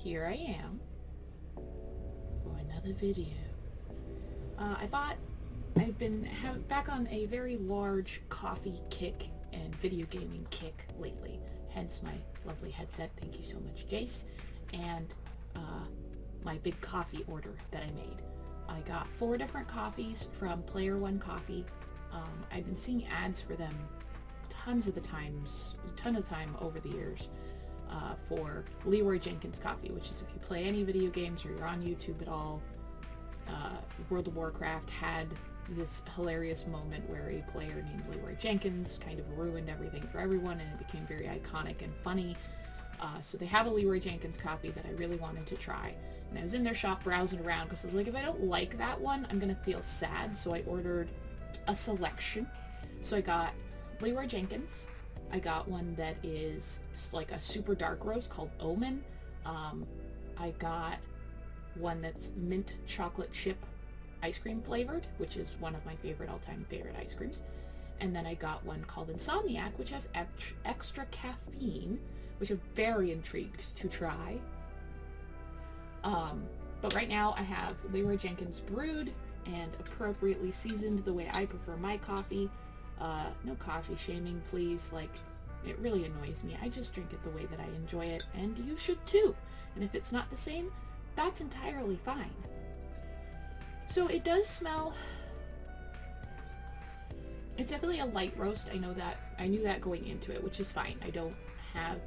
here I am for another video. I've been back on a very large coffee kick and video gaming kick lately, hence my lovely headset. Thank you so much, Jace. And my big coffee order that I made. I got 4 different coffees from Player One Coffee. I've been seeing ads for them a ton of time over the years for Leroy Jenkins Coffee, which is if you play any video games or you're on YouTube at all, World of Warcraft had this hilarious moment where a player named Leroy Jenkins kind of ruined everything for everyone, and it became very iconic and funny. So they have a Leroy Jenkins coffee that I really wanted to try. And I was in their shop browsing around because I was like, if I don't like that one, I'm going to feel sad. So I ordered a selection. So I got Leroy Jenkins. I got one that is like a super dark roast called Omen. I got one that's mint chocolate chip ice cream flavored, which is one of my all-time favorite ice creams. And then I got one called Insomniac, which has extra caffeine, which I'm very intrigued to try. But right now I have Leroy Jenkins brewed and appropriately seasoned the way I prefer my coffee. No coffee shaming, please. Like, it really annoys me. I just drink it the way that I enjoy it, and you should too. And if it's not the same, that's entirely fine. So it does smell... It's definitely a light roast. I know that. I knew that going into it, which is fine. I don't have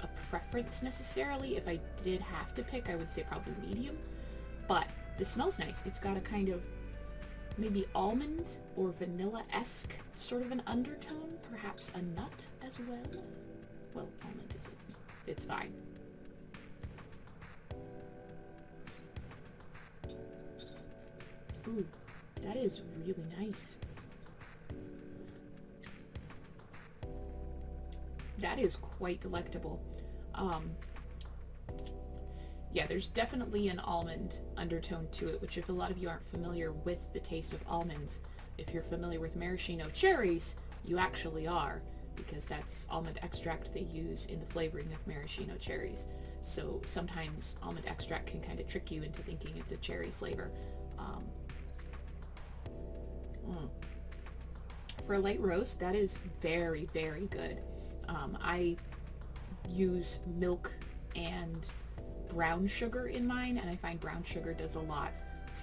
a preference necessarily. If I did have to pick, I would say probably medium. But this smells nice. It's got a kind of maybe almond or vanilla-esque sort of an undertone. Perhaps a nut as well. Well, almond is it. It's fine. Ooh, that is really nice. That is quite delectable. Yeah, there's definitely an almond undertone to it, which if a lot of you aren't familiar with the taste of almonds, if you're familiar with maraschino cherries, you actually are, because that's almond extract they use in the flavoring of maraschino cherries. So sometimes almond extract can kind of trick you into thinking it's a cherry flavor. For a light roast, that is very, very good. I use milk and brown sugar in mine, and I find brown sugar does a lot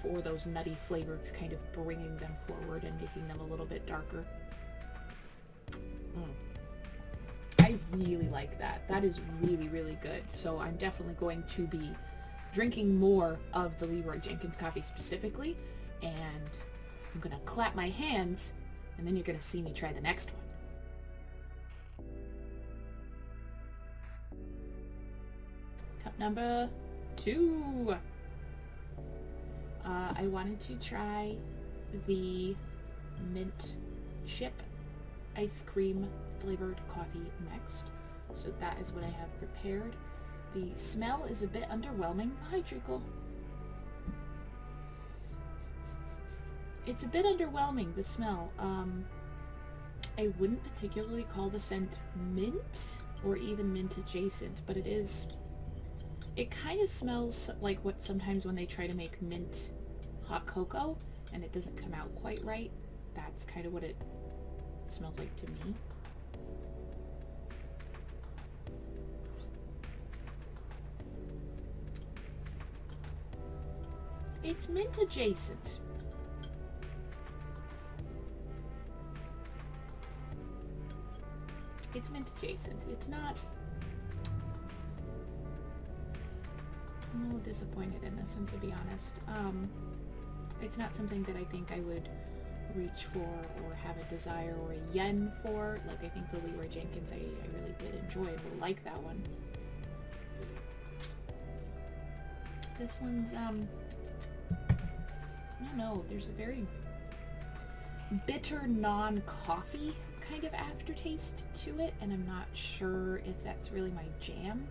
for those nutty flavors, kind of bringing them forward and making them a little bit darker. I really like that. That is really, really good. So I'm definitely going to be drinking more of the Leroy Jenkins coffee specifically, and I'm gonna clap my hands, and then you're gonna see me try the next one. Cup number 2. I wanted to try the mint chip ice cream flavored coffee next. So that is what I have prepared. The smell is a bit underwhelming. Hi, Treacle. It's a bit underwhelming, the smell. I wouldn't particularly call the scent mint or even mint adjacent, but it is... It kind of smells like what sometimes when they try to make mint hot cocoa and it doesn't come out quite right. That's kind of what it smells like to me. It's mint adjacent. It's mint adjacent. It's not... I'm a little disappointed in this one, to be honest. It's not something that I think I would reach for or have a desire or a yen for. Like, I think the Leroy Jenkins I really did enjoy and will like that one. This one's, I don't know, there's a very bitter non-coffee kind of aftertaste to it, and I'm not sure if that's really my jam.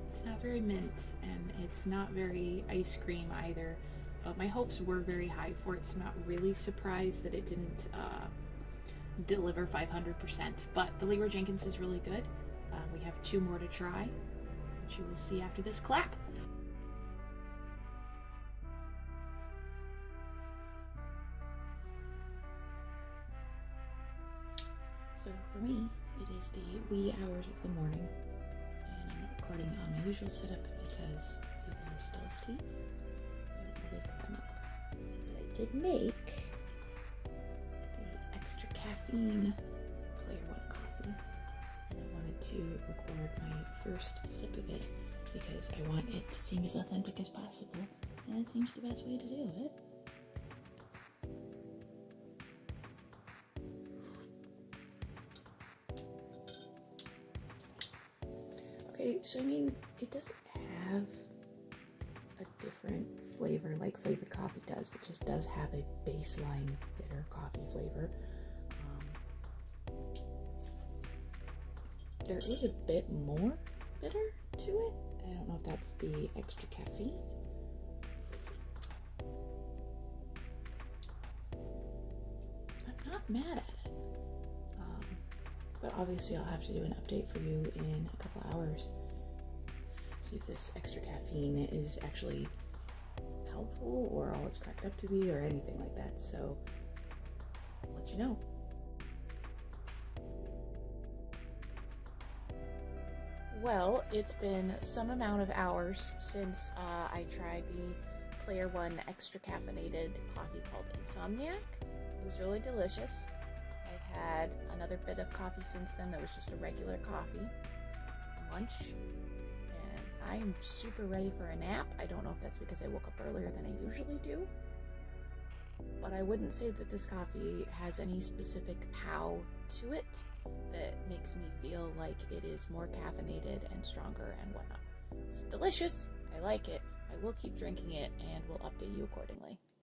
It's not very mint, and it's not very ice cream either, but my hopes were very high for it, so I'm not really surprised that it didn't deliver 500%. But the Leroy Jenkins is really good. We have 2 more to try, which you will see after this clap. So for me, it is the wee hours of the morning, and I'm not recording on my usual setup because people are still asleep. I will wake them up. But I did make the extra caffeine Player One coffee, and I wanted to record my first sip of it because I want it to seem as authentic as possible, and it seems the best way to do it. Okay, so I mean, it doesn't have a different flavor like flavored coffee does. It just does have a baseline bitter coffee flavor. There is a bit more bitter to it. I don't know if that's the extra caffeine. I'm not mad at it. But obviously I'll have to do an update for you in a couple hours. See if this extra caffeine is actually helpful or all it's cracked up to be or anything like that. So I'll let you know. Well, it's been some amount of hours since I tried the Player One extra caffeinated coffee called Insomniac. It was really delicious. I've had another bit of coffee since then that was just a regular coffee. Lunch. And I am super ready for a nap. I don't know if that's because I woke up earlier than I usually do. But I wouldn't say that this coffee has any specific pow to it that makes me feel like it is more caffeinated and stronger and whatnot. It's delicious. I like it. I will keep drinking it and will update you accordingly.